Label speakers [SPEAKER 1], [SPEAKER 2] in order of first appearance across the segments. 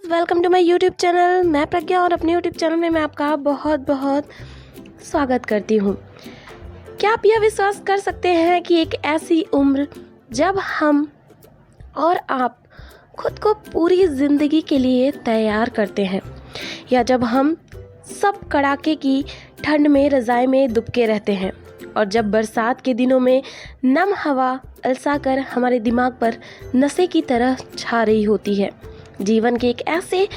[SPEAKER 1] Welcome to my YouTube channel. मैं प्रज्ञा और अपने यूट्यूब चैनल में मैं आपका बहुत बहुत स्वागत करती हूँ। क्या आप यह विश्वास कर सकते हैं कि एक ऐसी उम्र जब हम और आप खुद को पूरी ज़िंदगी के लिए तैयार करते हैं, या जब हम सब कड़ाके की ठंड में रज़ाई में दुबके रहते हैं और जब बरसात के दिनों में नम हवा अलसा कर हमारे दिमाग पर नशे की तरह छा रही होती है। जीवन के एक ऐसे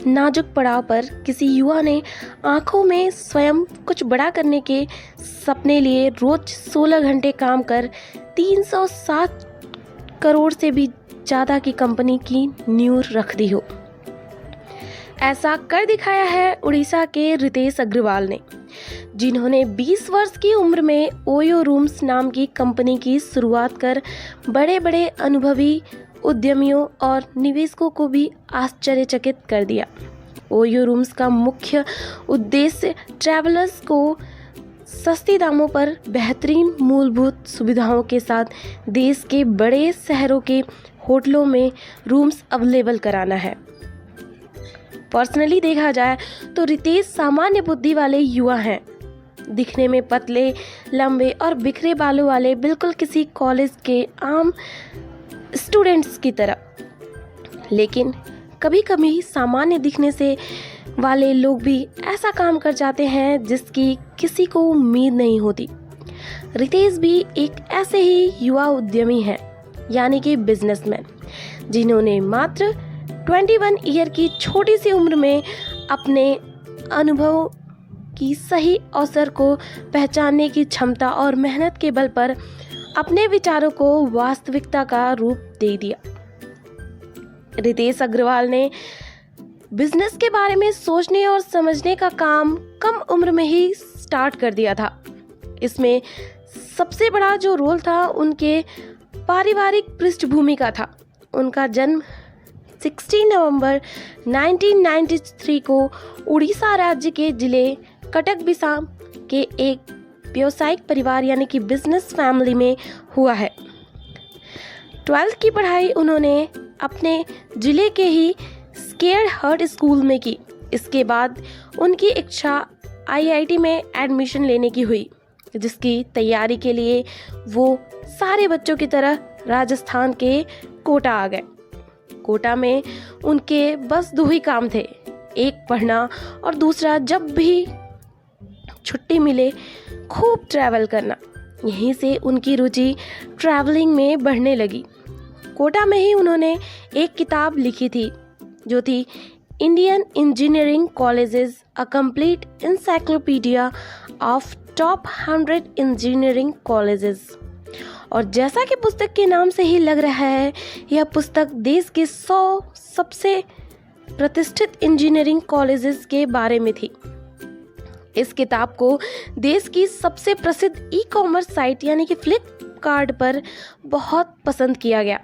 [SPEAKER 1] नाजुक पड़ाव पर किसी युवा ने आंखों में स्वयं कुछ बड़ा करने के सपने लिए रोज 16 घंटे काम कर 360 करोड़ से भी ज़्यादा की कंपनी की नींव रख दी हो। ऐसा कर दिखाया है उड़ीसा के रितेश अग्रवाल ने, जिन्होंने 20 वर्ष की उम्र में ओयो रूम्स नाम की कंपनी की शुरुआत कर बड़े बड़े अनुभवी उद्यमियों और निवेशकों को भी आश्चर्यचकित कर दिया। ओयो रूम्स का मुख्य उद्देश्य ट्रैवलर्स को सस्ती दामों पर बेहतरीन मूलभूत सुविधाओं के साथ देश के बड़े शहरों के होटलों में रूम्स अवेलेबल कराना है। पर्सनली देखा जाए तो रितेश सामान्य बुद्धि वाले युवा हैं, दिखने में पतले, लंबे और बिखरे बालों वाले, बिल्कुल किसी कॉलेज के आम स्टूडेंट्स की तरह। लेकिन कभी कभी सामान्य दिखने से वाले लोग भी ऐसा काम कर जाते हैं जिसकी किसी को उम्मीद नहीं होती। रितेश भी एक ऐसे ही युवा उद्यमी हैं, यानी कि बिजनेसमैन, जिन्होंने मात्र 21 ईयर की छोटी सी उम्र में अपने अनुभव की सही अवसर को पहचानने की क्षमता और मेहनत के बल पर अपने विचारों को वास्तविकता का रूप दे दिया। रितेश अग्रवाल ने बिजनेस के बारे में सोचने और समझने का काम कम उम्र में ही स्टार्ट कर दिया था। इसमें सबसे बड़ा जो रोल था उनके पारिवारिक पृष्ठभूमि का था। उनका जन्म 16 नवंबर 1993 को उड़ीसा राज्य के जिले कटक बिसाम के एक व्यावसायिक परिवार यानी कि बिजनेस फैमिली में हुआ है। 12th की पढ़ाई उन्होंने अपने जिले के ही स्केर्ड हर्ट स्कूल में की। इसके बाद उनकी इच्छा IIT में एडमिशन लेने की हुई, जिसकी तैयारी के लिए वो सारे बच्चों की तरह राजस्थान के कोटा आ गए। कोटा में उनके बस दो ही काम थे, एक पढ़ना और दूसरा जब भी छुट्टी मिले खूब ट्रैवल करना। यहीं से उनकी रुचि ट्रैवलिंग में बढ़ने लगी। कोटा में ही उन्होंने एक किताब लिखी थी जो थी Indian engineering colleges, a complete encyclopedia of top 100 engineering colleges. और जैसा कि पुस्तक के नाम से ही लग रहा है, यह पुस्तक देश के 100 सबसे प्रतिष्ठित इंजीनियरिंग कॉलेजेस के बारे में थी। इस किताब को देश की सबसे प्रसिद्ध ई-कॉमर्स साइट यानी कि फ्लिपकार्ट पर बहुत पसंद किया गया।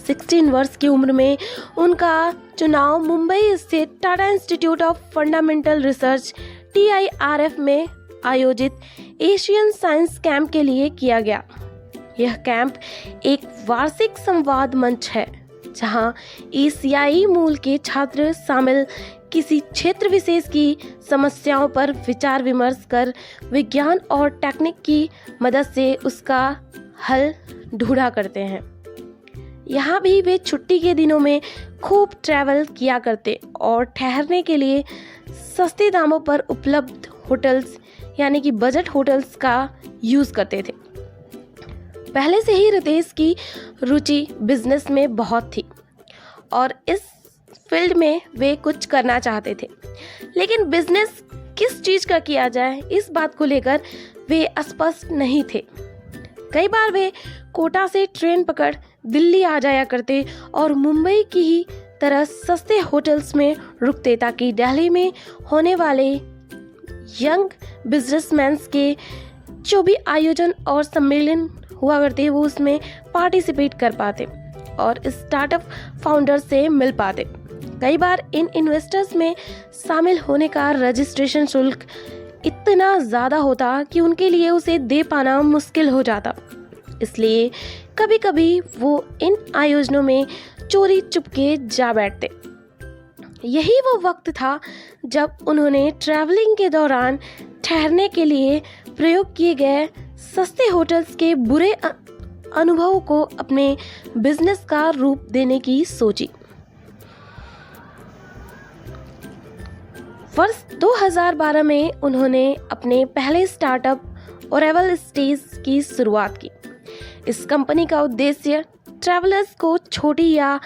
[SPEAKER 1] 16 वर्ष की उम्र में उनका चुनाव मुंबई स्थित Tata institute of fundamental research TIRF में आयोजित एशियन साइंस कैंप के लिए किया गया। यह कैंप एक वार्षिक संवाद मंच है जहां एशियाई मूल के छात्र शामिल किसी क्षेत्र विशेष की समस्याओं पर विचार विमर्श कर विज्ञान और टेक्निक की मदद से उसका हल ढूंढा करते हैं। यहाँ भी वे छुट्टी के दिनों में खूब ट्रैवल किया करते और ठहरने के लिए सस्ते दामों पर उपलब्ध होटल्स यानी कि बजट होटल्स का यूज़ करते थे। पहले से ही रितेश की रुचि बिजनेस में बहुत थी और इस फील्ड में वे कुछ करना चाहते थे, लेकिन बिजनेस किस चीज़ का किया जाए इस बात को लेकर वे स्पष्ट नहीं थे। कई बार वे कोटा से ट्रेन पकड़ दिल्ली आ जाया करते और मुंबई की ही तरह सस्ते होटल्स में रुकते ताकि दिल्ली में होने वाले यंग बिजनेसमैन के जो भी आयोजन और सम्मेलन हुआ करते वो उसमें पार्टिसिपेट कर पाते और स्टार्टअप फाउंडर से मिल पाते। कई बार इन इन्वेस्टर्स में शामिल होने का रजिस्ट्रेशन शुल्क इतना ज़्यादा होता कि उनके लिए उसे दे पाना मुश्किल हो जाता। इसलिए कभी कभी वो इन आयोजनों में चोरी चुपके जा बैठते। यही वो वक्त था जब उन्होंने ट्रैवलिंग के दौरान ठहरने के लिए प्रयोग किए गए सस्ते होटल्स के बुरे अनुभव को अपने बिजनेस का रूप देने की सोची। वर्ष 2012 में उन्होंने अपने पहले स्टार्टअप ओरेवल स्टेज की शुरुआत की। इस कंपनी का उद्देश्य ट्रैवलर्स को छोटी या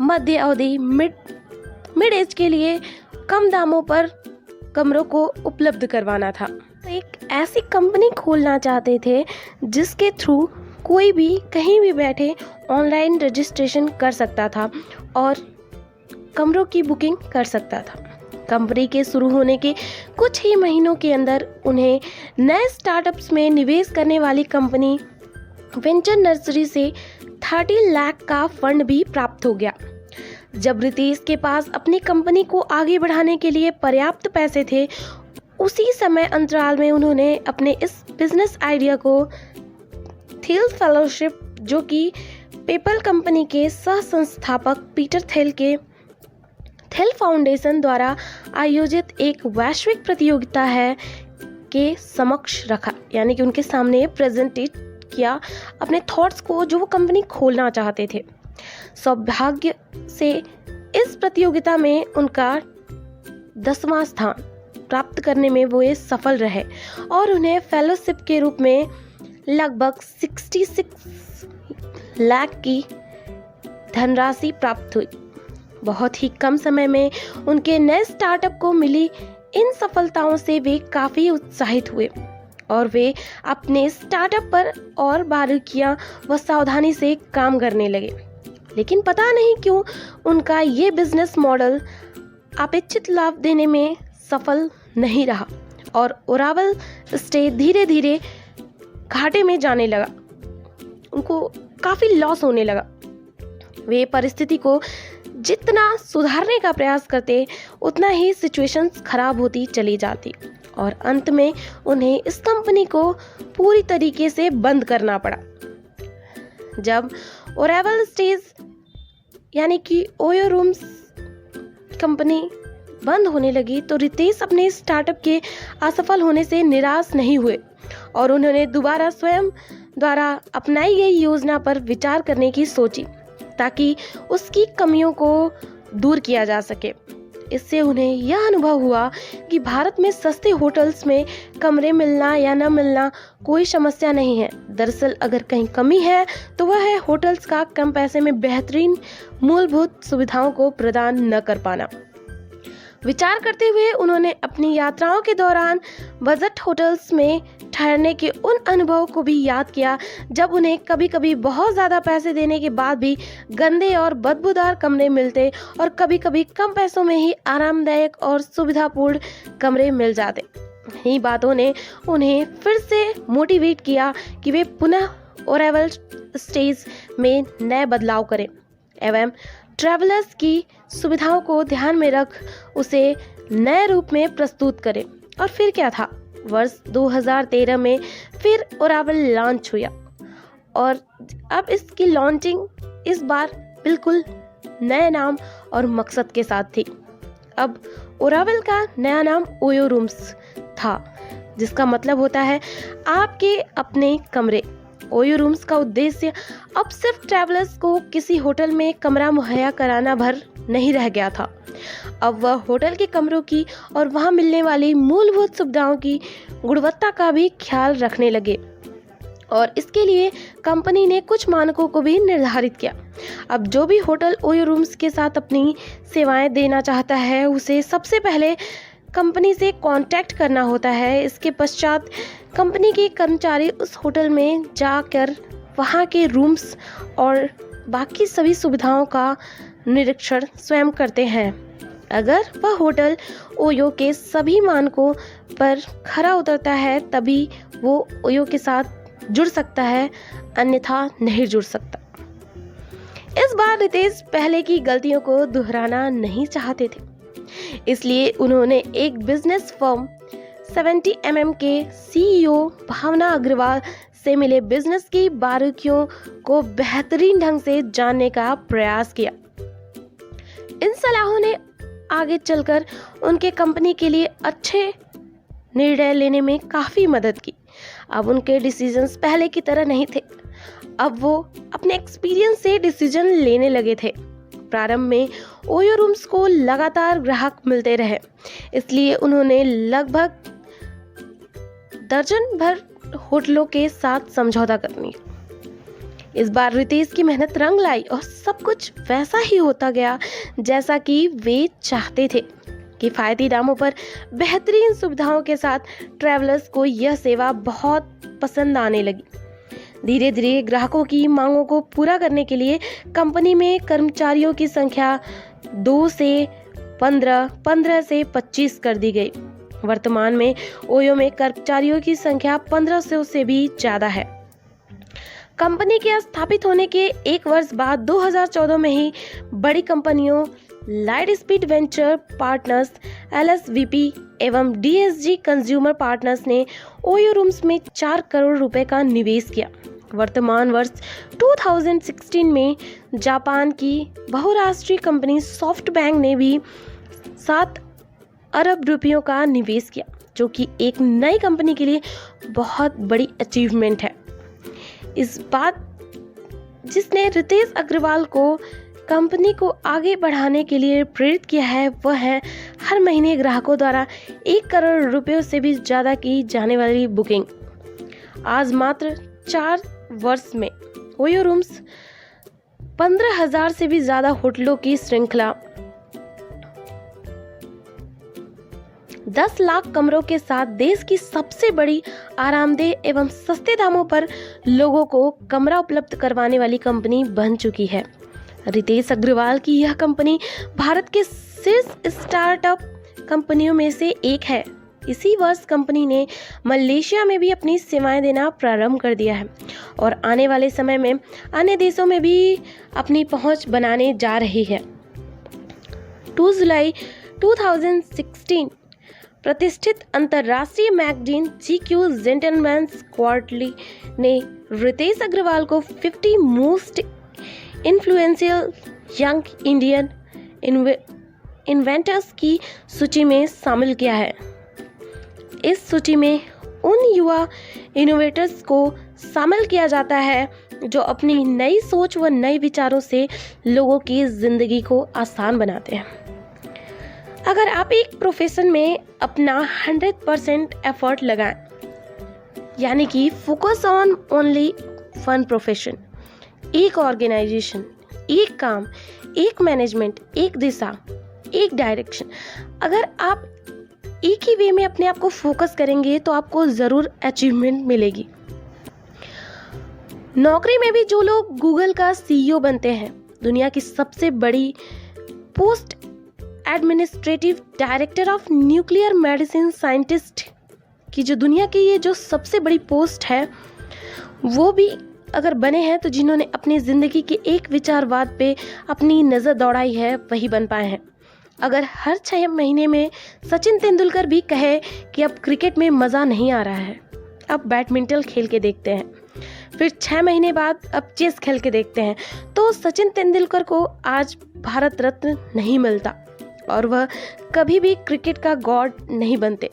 [SPEAKER 1] मध्य अवधि मिड एज के लिए कम दामों पर कमरों को उपलब्ध करवाना था। एक ऐसी कंपनी खोलना चाहते थे जिसके थ्रू कोई भी कहीं भी बैठे ऑनलाइन रजिस्ट्रेशन कर सकता था और कमरों की बुकिंग कर सकता था। कंपनी के शुरू होने के कुछ ही महीनों के अंदर उन्हें नए स्टार्टअप्स में निवेश करने वाली कंपनी वेंचर नर्सरी से 30 लाख का फंड भी प्राप्त हो गया। जब रितेश के पास अपनी कंपनी को आगे बढ़ाने के लिए पर्याप्त पैसे थे, उसी समय अंतराल में उन्होंने अपने इस बिजनेस आइडिया को थेल फेलोशिप, जो कि पेपल कंपनी के सह संस्थापक पीटर थेल के थेल फाउंडेशन द्वारा आयोजित एक वैश्विक प्रतियोगिता है के समक्ष रखा, यानी कि उनके सामने प्रेजेंटेट किया अपने थॉट्स को जो वो कंपनी खोलना चाहते थे। सौभाग्य से इस प्रतियोगिता में उनका 10वां स्थान प्राप्त करने में वो ये सफल रहे और उन्हें फेलोशिप के रूप में लगभग 66 लाख की धनराशि प्राप्त हुई। बहुत ही कम समय में उनके नए स्टार्टअप को मिली इन सफलताओं से वे काफ़ी उत्साहित हुए और वे अपने स्टार्टअप पर और बारीकियां व सावधानी से काम करने लगे। लेकिन पता नहीं क्यों उनका ये बिजनेस मॉडल अपेक्षित लाभ देने में सफल नहीं रहा और ओरेवल स्टेज धीरे धीरे घाटे में जाने लगा। उनको काफ़ी लॉस होने लगा। वे परिस्थिति को जितना सुधारने का प्रयास करते उतना ही सिचुएशंस खराब होती चली जाती और अंत में उन्हें इस कंपनी को पूरी तरीके से बंद करना पड़ा। जब ओरेवल स्टेज यानी कि ओयो रूम्स कंपनी बंद होने लगी तो रितेश अपने स्टार्टअप के असफल होने से निराश नहीं हुए और उन्होंने दोबारा स्वयं द्वारा अपनाई गई योजना पर विचार करने की सोची ताकि उसकी कमियों को दूर किया जा सके। इससे उन्हें यह अनुभव हुआ कि भारत में सस्ते होटल्स में कमरे मिलना या न मिलना कोई समस्या नहीं है। दरअसल अगर कहीं कमी है तो वह है होटल्स का कम पैसे में बेहतरीन मूलभूत सुविधाओं को प्रदान न कर पाना। विचार करते हुए उन्होंने अपनी यात्राओं के दौरान बजट होटल्स में ठहरने के उन अनुभवों को भी याद किया जब उन्हें कभी कभी बहुत ज़्यादा पैसे देने के बाद भी गंदे और बदबूदार कमरे मिलते और कभी कभी कम पैसों में ही आरामदायक और सुविधापूर्ण कमरे मिल जाते। इन्हीं बातों ने उन्हें फिर से मोटिवेट किया कि वे पुनः ओरेवल स्टेज में नए बदलाव करें एवं ट्रैवलर्स की सुविधाओं को ध्यान में रख उसे नए रूप में प्रस्तुत करें। और फिर क्या था, वर्ष 2013 में फिर ओरेवल लॉन्च हुआ और अब इसकी लॉन्चिंग इस बार बिल्कुल नए नाम और मकसद के साथ थी। अब ओरेवल का नया नाम ओयो रूम्स था, जिसका मतलब होता है आपके अपने कमरे। ओयो रूम्स का उद्देश्य अब सिर्फ ट्रैवलर्स को किसी होटल में कमरा मुहैया कराना भर नहीं रह गया था। अब वह होटल के कमरों की और वहां मिलने वाली मूलभूत सुविधाओं की गुणवत्ता का भी ख्याल रखने लगे और इसके लिए कंपनी ने कुछ मानकों को भी निर्धारित किया। अब जो भी होटल ओयो रूम्स के साथ अपनी सेवाएं देना चाहता है उसे सबसे पहले कंपनी से कांटेक्ट करना होता है। इसके पश्चात कंपनी के कर्मचारी उस होटल में जाकर वहां के रूम्स और बाकी सभी सुविधाओं का निरीक्षण स्वयं करते हैं। अगर वह होटल ओयो के सभी मानकों पर खरा उतरता है तभी वो ओयो के साथ जुड़ सकता है, अन्यथा नहीं जुड़ सकता। इस बार रितेश पहले की गलतियों को दोहराना नहीं चाहते थे, इसलिए उन्होंने एक बिजनेस फर्म 70mm के CEO भावना अग्रवाल से मिले बिजनेस की बारीकियों को बेहतरीन ढंग से जानने का प्रयास किया। इन सलाहों ने आगे चलकर उनके कंपनी के लिए अच्छे निर्णय लेने में काफ़ी मदद की। अब उनके डिसीजंस पहले की तरह नहीं थे, अब वो अपने एक्सपीरियंस से डिसीजन लेने लगे थे। प्रारंभ में ओयो रूम्स को लगातार ग्राहक मिलते रहे, इसलिए उन्होंने लगभग दर्जन भर होटलों के साथ समझौता कर लिया। इस बार रितेश की मेहनत रंग लाई और सब कुछ वैसा ही होता गया जैसा कि वे चाहते थे। किफायती दामों पर बेहतरीन सुविधाओं के साथ ट्रैवलर्स को यह सेवा बहुत पसंद आने लगी। धीरे धीरे ग्राहकों की मांगों को पूरा करने के लिए कंपनी में कर्मचारियों की संख्या 2 से 15, 15 से 25 कर दी गई। वर्तमान में ओयो में कर्मचारियों की संख्या 1500 से भी ज़्यादा है। कंपनी के स्थापित होने के एक वर्ष बाद 2014 में ही बड़ी कंपनियों light speed venture partners, LSVP एवं DSG कंज्यूमर पार्टनर्स ने ओयो रूम्स में 4 करोड़ रुपए का निवेश किया। वर्तमान वर्ष 2016 में जापान की बहुराष्ट्रीय कंपनी सॉफ्टबैंक ने भी 7 अरब रुपयों का निवेश किया, जो कि एक नई कंपनी के लिए बहुत बड़ी अचीवमेंट है। इस बात जिसने रितेश अग्रवाल को कंपनी को आगे बढ़ाने के लिए प्रेरित किया है, वह है हर महीने ग्राहकों द्वारा 1 करोड़ रुपयों से भी ज़्यादा की जाने वाली बुकिंग। आज मात्र 4 वर्ष में ओयो रूम्स 15,000 से भी ज़्यादा होटलों की श्रृंखला, 10 लाख कमरों के साथ देश की सबसे बड़ी आरामदेह एवं सस्ते दामों पर लोगों को कमरा उपलब्ध करवाने वाली कंपनी बन चुकी है। रितेश अग्रवाल की यह कंपनी भारत के शीर्ष स्टार्टअप कंपनियों में से एक है। इसी वर्ष कंपनी ने मलेशिया में भी अपनी सेवाएं देना प्रारंभ कर दिया है और आने वाले समय में अन्य देशों में भी अपनी पहुंच बनाने जा रही है। 2 जुलाई 2016 प्रतिष्ठित अंतर्राष्ट्रीय मैगजीन GQ जेंटलमैन्स क्वार्टरली ने रितेश अग्रवाल को 50 most influential young Indian inventors की सूची में शामिल किया है। इस सूची में उन युवा इनोवेटर्स को शामिल किया जाता है जो अपनी नई सोच व नए विचारों से लोगों की जिंदगी को आसान बनाते हैं। अगर आप एक प्रोफेशन में अपना 100% एफर्ट लगाएं, यानी कि focus on only one profession, एक ऑर्गेनाइजेशन, एक काम, एक मैनेजमेंट, एक दिशा, एक डायरेक्शन, अगर आप एक ही वे में अपने आप को फोकस करेंगे तो आपको ज़रूर अचीवमेंट मिलेगी। नौकरी में भी जो लोग गूगल का CEO बनते हैं, दुनिया की सबसे बड़ी post administrative director of nuclear medicine scientist की जो दुनिया की ये जो सबसे बड़ी पोस्ट है, वो भी अगर बने हैं तो जिन्होंने अपनी ज़िंदगी के एक विचारवाद पे अपनी नज़र दौड़ाई है, वही बन पाए हैं। अगर हर 6 महीने में सचिन तेंदुलकर भी कहे कि अब क्रिकेट में मज़ा नहीं आ रहा है, अब बैडमिंटन खेल के देखते हैं, फिर 6 महीने बाद अब चेस खेल के देखते हैं, तो सचिन तेंदुलकर को आज भारत रत्न नहीं मिलता और वह कभी भी क्रिकेट का गॉड नहीं बनते।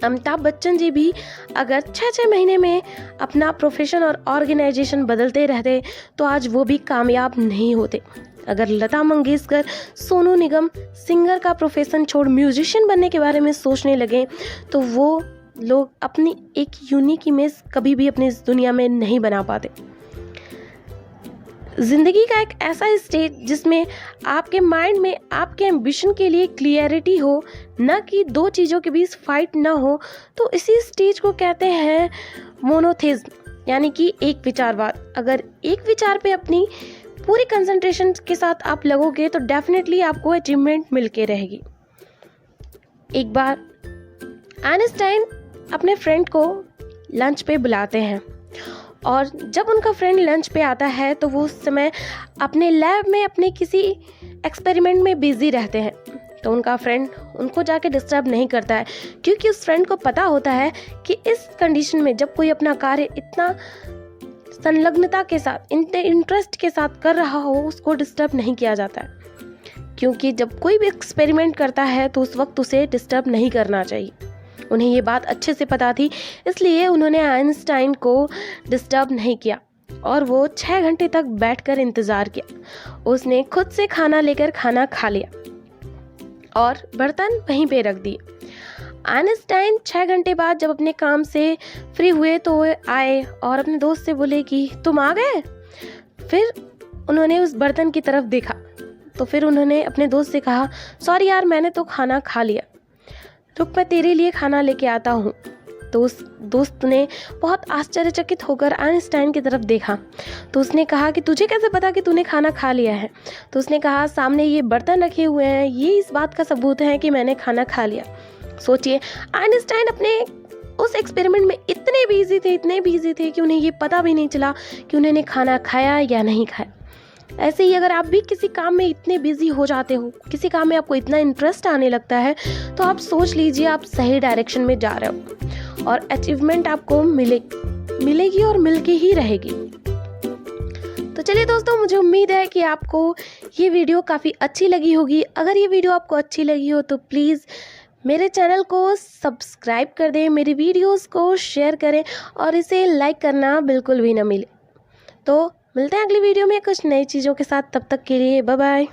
[SPEAKER 1] अमिताभ बच्चन जी भी अगर 6-6 महीने में अपना प्रोफेशन और ऑर्गेनाइजेशन बदलते रहते तो आज वो भी कामयाब नहीं होते। अगर लता मंगेशकर, सोनू निगम सिंगर का प्रोफेशन छोड़ म्यूजिशियन बनने के बारे में सोचने लगे तो वो लोग अपनी एक यूनिक इमेज कभी भी अपनी इस दुनिया में नहीं बना पाते। ज़िंदगी का एक ऐसा स्टेज जिसमें आपके माइंड में आपके एम्बिशन के लिए क्लियरिटी हो, न कि 2 चीज़ों के बीच फाइट ना हो, तो इसी स्टेज को कहते हैं मोनोथिज्म, यानी कि एक विचारवाद। अगर एक विचार पे अपनी पूरी कंसंट्रेशन के साथ आप लगोगे तो डेफिनेटली आपको अचीवमेंट मिल के रहेगी। एक बार आइंस्टाइन अपने फ्रेंड को लंच पे बुलाते हैं और जब उनका फ्रेंड लंच पे आता है तो वो उस समय अपने लैब में अपने किसी एक्सपेरिमेंट में बिजी रहते हैं, तो उनका फ्रेंड उनको जाके डिस्टर्ब नहीं करता है, क्योंकि उस फ्रेंड को पता होता है कि इस कंडीशन में जब कोई अपना कार्य इतना संलग्नता के साथ, इंटरेस्ट के साथ कर रहा हो, उसको डिस्टर्ब नहीं किया जाता है। क्योंकि जब कोई भी एक्सपेरिमेंट करता है तो उस वक्त उसे डिस्टर्ब नहीं करना चाहिए। उन्हें ये बात अच्छे से पता थी, इसलिए उन्होंने आइंस्टाइन को डिस्टर्ब नहीं किया और वो 6 घंटे तक बैठकर इंतज़ार किया। उसने खुद से खाना लेकर खाना खा लिया और बर्तन वहीं पे रख दिए। आइंस्टाइन 6 घंटे बाद जब अपने काम से फ्री हुए तो वो आए और अपने दोस्त से बोले कि तुम आ गए। फिर उन्होंने उस बर्तन की तरफ देखा तो फिर उन्होंने अपने दोस्त से कहा, सॉरी यार, मैंने तो खाना खा लिया, रुक मैं तेरे लिए खाना लेके आता हूँ। तो उस दोस्त ने बहुत आश्चर्यचकित होकर आइंस्टाइन की तरफ देखा तो उसने कहा कि तुझे कैसे पता कि तूने खाना खा लिया है। तो उसने कहा, सामने ये बर्तन रखे हुए हैं, ये इस बात का सबूत है कि मैंने खाना खा लिया। सोचिए, आइंस्टाइन अपने उस एक्सपेरिमेंट में इतने बिजी थे कि उन्हें ये पता भी नहीं चला कि उन्होंने खाना खाया या नहीं खाया। ऐसे ही अगर आप भी किसी काम में इतने बिजी हो जाते हो, किसी काम में आपको इतना इंटरेस्ट आने लगता है, तो आप सोच लीजिए आप सही डायरेक्शन में जा रहे हो और अचीवमेंट आपको मिलेगी और मिलके ही रहेगी। तो चलिए दोस्तों, मुझे उम्मीद है कि आपको ये वीडियो काफ़ी अच्छी लगी होगी। अगर ये वीडियो आपको अच्छी लगी हो तो प्लीज़ मेरे चैनल को सब्सक्राइब कर दें, मेरी वीडियोस को शेयर करें और इसे लाइक करना बिल्कुल भी ना मिले। तो मिलते हैं अगली वीडियो में कुछ नई चीज़ों के साथ, तब तक के लिए बाय बाय।